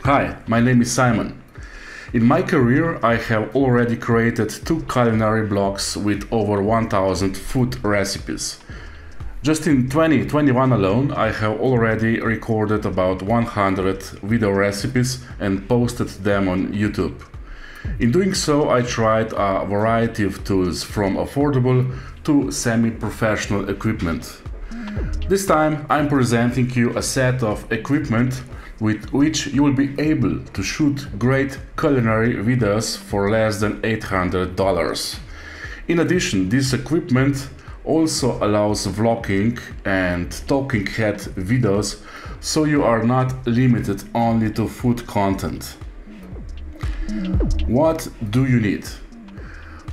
Hi, my name is Simon. In my career, I have already created 2 culinary blogs with over 1000 food recipes. Just in 2021 alone, I have already recorded about 100 video recipes and posted them on YouTube. In doing so, I tried a variety of tools from affordable to semi-professional equipment. This time I'm presenting you a set of equipment with which you will be able to shoot great culinary videos for less than $800. In addition, this equipment also allows vlogging and talking head videos, so you are not limited only to food content. What do you need?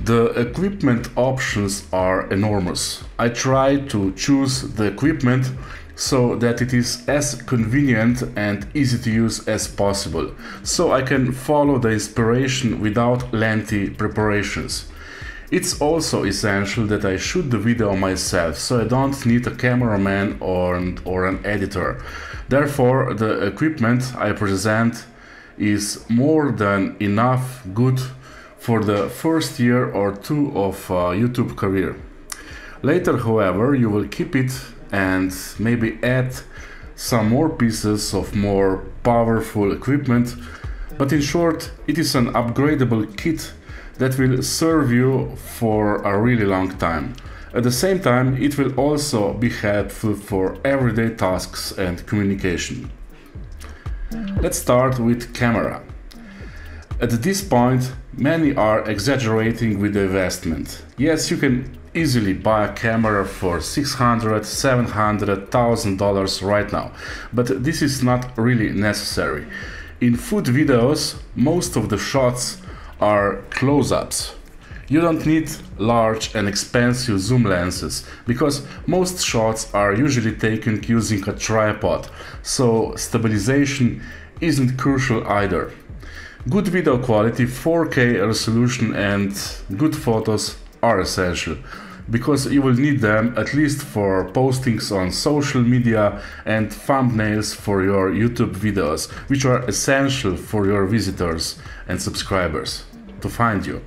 The equipment options are enormous. I try to choose the equipment so that it is as convenient and easy to use as possible, so I can follow the inspiration without lengthy preparations. It's also essential that I shoot the video myself, so I don't need a cameraman or an editor. Therefore, the equipment I present is more than enough good for the first year or two of YouTube career. Later, however, you will keep it and maybe add some more pieces of more powerful equipment, but in short, it is an upgradable kit that will serve you for a really long time. At the same time, it will also be helpful for everyday tasks and communication. Let's start with camera. At this point, many are exaggerating with the investment. Yes, you can easily buy a camera for $600, $700, $1,000 right now, but this is not really necessary. In food videos, most of the shots are close-ups. You don't need large and expensive zoom lenses, because most shots are usually taken using a tripod, so stabilization isn't crucial either. Good video quality, 4K resolution and good photos are essential, because you will need them at least for postings on social media and thumbnails for your YouTube videos, which are essential for your visitors and subscribers to find you.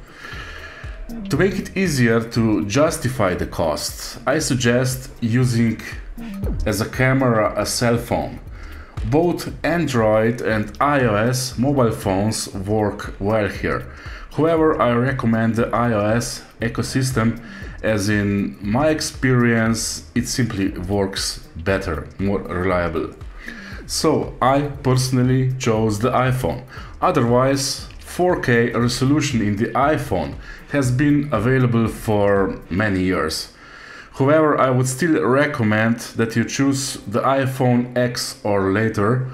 To make it easier to justify the cost, I suggest using as a camera a cell phone. Both Android and iOS mobile phones work well here. However, I recommend the iOS ecosystem, as in my experience it simply works better, more reliable. So I personally chose the iPhone. Otherwise, 4K resolution in the iPhone has been available for many years. However, I would still recommend that you choose the iPhone X or later,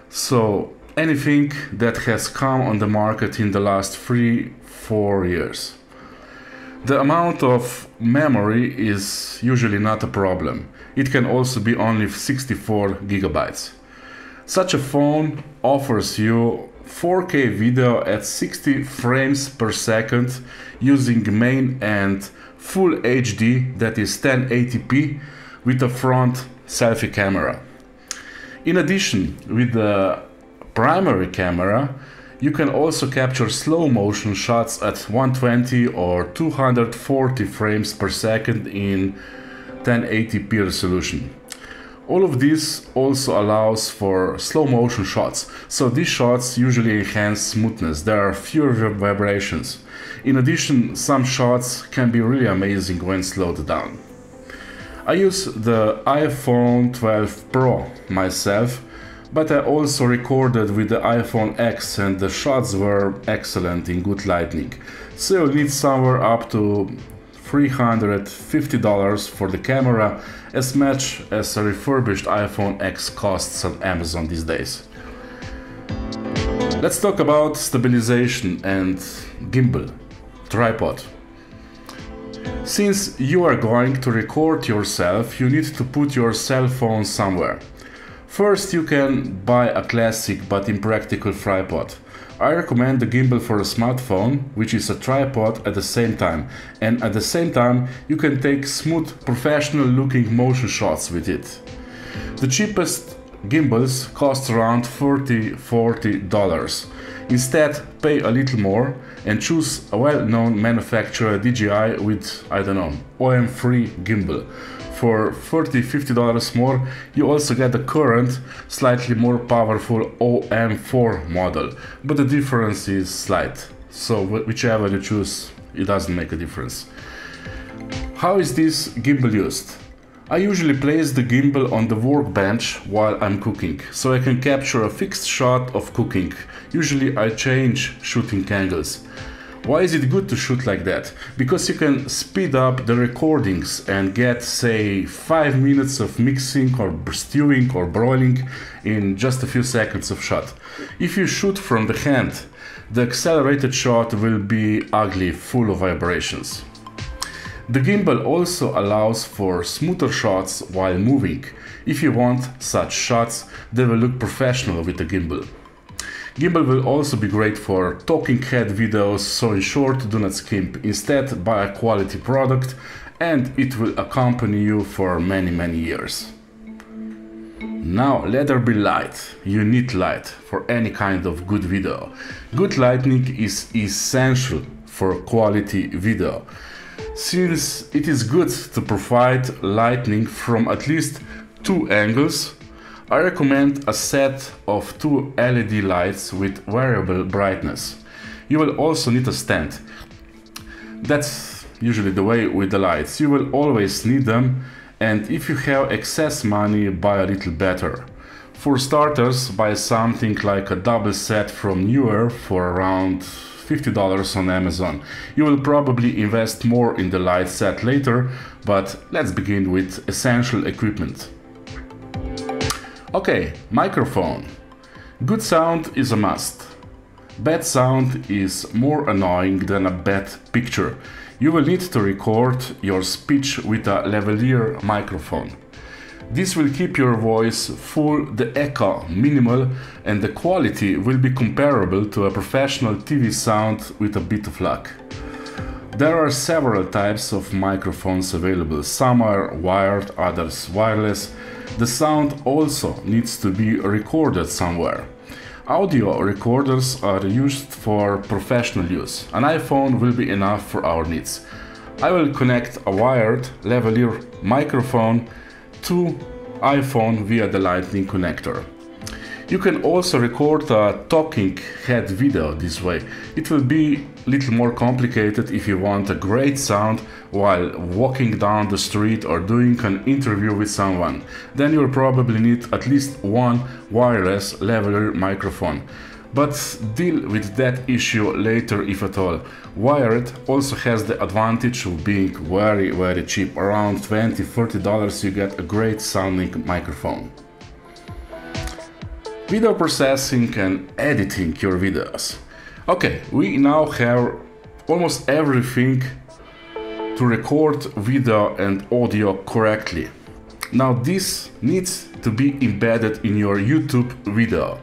so anything that has come on the market in the last 3-4 years. The amount of memory is usually not a problem. It can also be only 64 gigabytes. Such a phone offers you 4K video at 60 frames per second using main and Full HD, that is 1080p, with a front selfie camera. In addition, with the primary camera, you can also capture slow motion shots at 120 or 240 frames per second in 1080p resolution. All of this also allows for slow motion shots, so these shots usually enhance smoothness, there are fewer vibrations. In addition, some shots can be really amazing when slowed down. I use the iPhone 12 Pro myself, but I also recorded with the iPhone X and the shots were excellent in good lighting. So you'll need somewhere up to $350 for the camera, as much as a refurbished iPhone X costs on Amazon these days. Let's talk about stabilization and gimbal, tripod. Since you are going to record yourself, you need to put your cell phone somewhere. First, you can buy a classic but impractical tripod. I recommend the gimbal for a smartphone, which is a tripod at the same time, and at the same time you can take smooth, professional looking motion shots with it. The cheapest gimbals cost around $40. Instead, pay a little more and choose a well-known manufacturer DJI with, I don't know, OM3 gimbal. For $30–50 more, you also get the current, slightly more powerful OM4 model, but the difference is slight, so whichever you choose, it doesn't make a difference. How is this gimbal used? I usually place the gimbal on the workbench while I'm cooking, so I can capture a fixed shot of cooking. Usually I change shooting angles. Why is it good to shoot like that? Because you can speed up the recordings and get, say, 5 minutes of mixing or stewing or broiling in just a few seconds of shot. If you shoot from the hand, the accelerated shot will be ugly, full of vibrations. The gimbal also allows for smoother shots while moving. If you want such shots, they will look professional with the gimbal. Gimbal will also be great for talking head videos, so in short, do not skimp. Instead, buy a quality product and it will accompany you for many years. Now, let there be light. You need light for any kind of good video. Good lighting is essential for quality video. Since it is good to provide lighting from at least 2 angles, I recommend a set of 2 LED lights with variable brightness. You will also need a stand. That's usually the way with the lights. You will always need them, and if you have excess money, buy a little better. For starters, buy something like a double set from Newer for around $50 on Amazon. You will probably invest more in the light set later, but let's begin with essential equipment. Okay, microphone. Good sound is a must. Bad sound is more annoying than a bad picture. You will need to record your speech with a lavalier microphone. This will keep your voice full, the echo minimal, and the quality will be comparable to a professional TV sound with a bit of luck. There are several types of microphones available. Some are wired, others wireless. The sound also needs to be recorded somewhere. Audio recorders are used for professional use. An iPhone will be enough for our needs. I will connect a wired lavalier microphone to iPhone via the Lightning connector. You can also record a talking head video this way. It will be a little more complicated if you want a great sound while walking down the street or doing an interview with someone. Then you'll probably need at least one wireless lavalier microphone. But deal with that issue later if at all. Wired also has the advantage of being very cheap. Around $20–30 you get a great sounding microphone. Video processing and editing your videos. Okay, we now have almost everything to record video and audio correctly. Now this needs to be embedded in your YouTube video.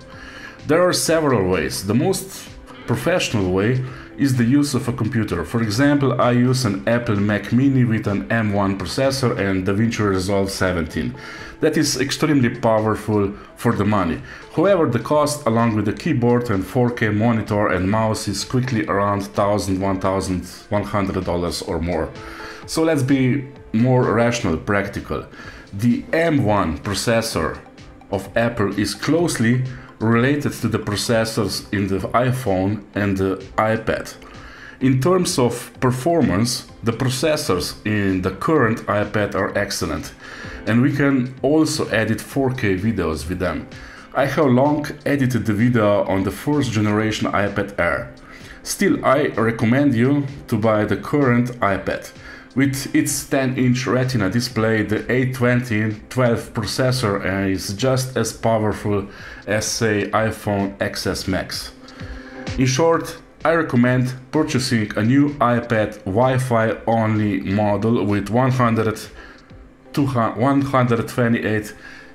There are several ways. The most professional way is the use of a computer. For example, I use an Apple Mac Mini with an M1 processor and DaVinci Resolve 17. That is extremely powerful for the money. However, the cost along with the keyboard and 4K monitor and mouse is quickly around $1,100 or more. So let's be more rational, practical. The M1 processor of Apple is closely related to the processors in the iPhone and the iPad. In terms of performance, the processors in the current iPad are excellent, and we can also edit 4K videos with them. I have long edited the video on the first generation iPad Air. Still, I recommend you to buy the current iPad. With its 10-inch Retina display, the A2012 processor is just as powerful as, say, iPhone XS Max. In short, I recommend purchasing a new iPad Wi-Fi only model with 128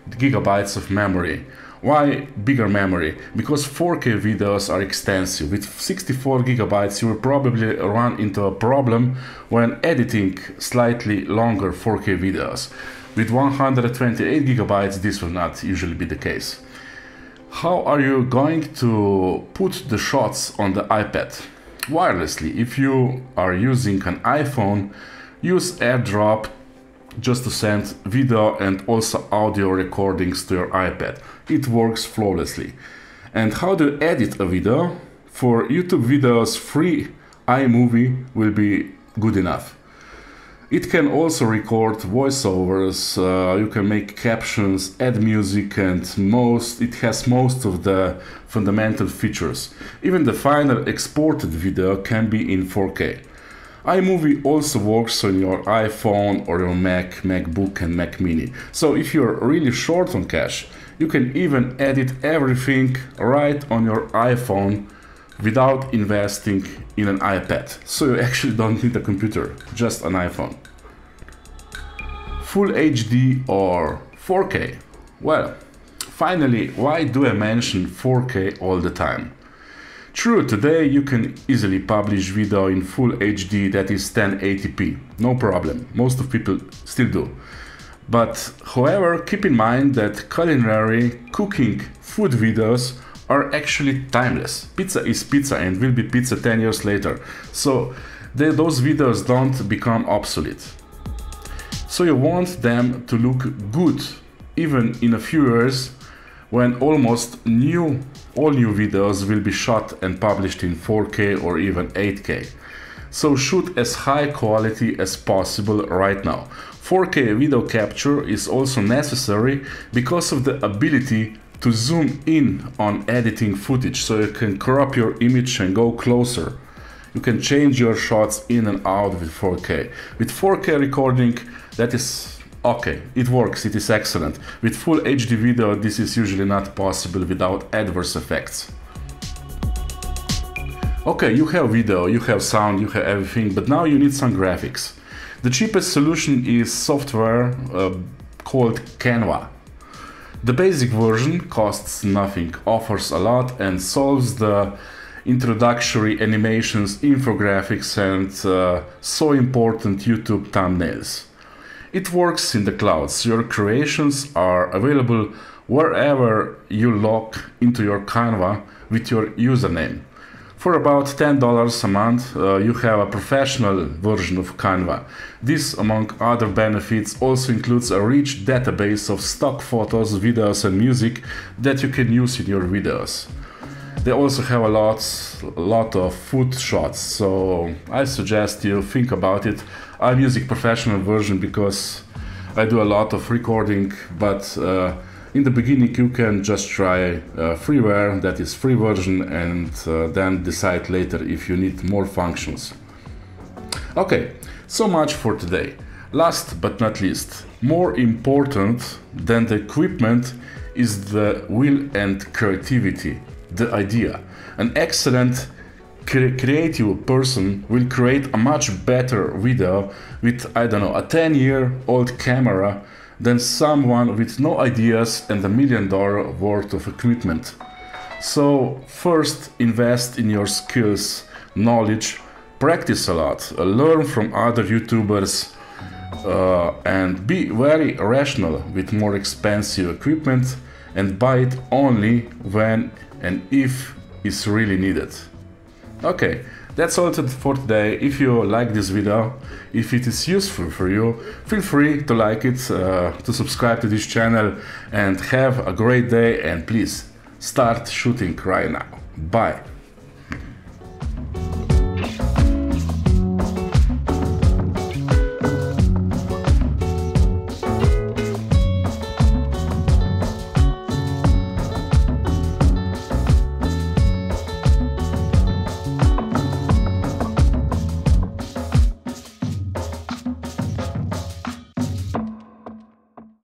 gigabytes of memory. Why bigger memory? Because 4K videos are extensive. With 64 gigabytes you will probably run into a problem when editing slightly longer 4K videos. With 128 gigabytes, this will not usually be the case. How are you going to put the shots on the iPad? Wirelessly. If you are using an iPhone, use AirDrop just to send video and also audio recordings to your iPad. It works flawlessly. And how to edit a video? For YouTube videos, free iMovie will be good enough. It can also record voiceovers, you can make captions, add music, and it has most of the fundamental features. Even the final exported video can be in 4K. iMovie also works on your iPhone or your Mac, MacBook and Mac Mini. So if you're really short on cash, you can even edit everything right on your iPhone without investing in an iPad. So you actually don't need a computer, just an iPhone. Full HD or 4K? Well, finally, why do I mention 4K all the time? True, today you can easily publish video in full HD, that is 1080p, no problem, most of people still do. But however, keep in mind that culinary, cooking, food videos are actually timeless. Pizza is pizza and will be pizza 10 years later, so those videos don't become obsolete. So you want them to look good even in a few years when all new videos will be shot and published in 4K or even 8K. So shoot as high quality as possible right now. 4K video capture is also necessary because of the ability to zoom in on editing footage, so you can crop your image and go closer. You can change your shots in and out with 4K. With 4K recording, that is okay, it works, it is excellent. With full HD video, this is usually not possible without adverse effects. Okay, you have video, you have sound, you have everything, but now you need some graphics. The cheapest solution is software called Canva. The basic version costs nothing, offers a lot and solves the introductory animations, infographics and so important YouTube thumbnails. It works in the clouds. Your creations are available wherever you log into your Canva with your username. For about $10 a month, you have a professional version of Canva. This, among other benefits, also includes a rich database of stock photos, videos and music that you can use in your videos. They also have a lot of food shots, so I suggest you think about it. I'm using professional version because I do a lot of recording, but in the beginning you can just try freeware, that is free version, and then decide later if you need more functions. Okay, so much for today. Last but not least, more important than the equipment is the will and creativity, the idea. An excellent creative person will create a much better video with, I don't know, a 10-year-old camera than someone with no ideas and $1 million worth of equipment. So first invest in your skills, knowledge, practice a lot, learn from other YouTubers, and be very rational with more expensive equipment and buy it only when and if it's really needed. Okay, that's all for today. If you like this video, if it is useful for you, feel free to like it, to subscribe to this channel, and have a great day, and please start shooting right now. Bye!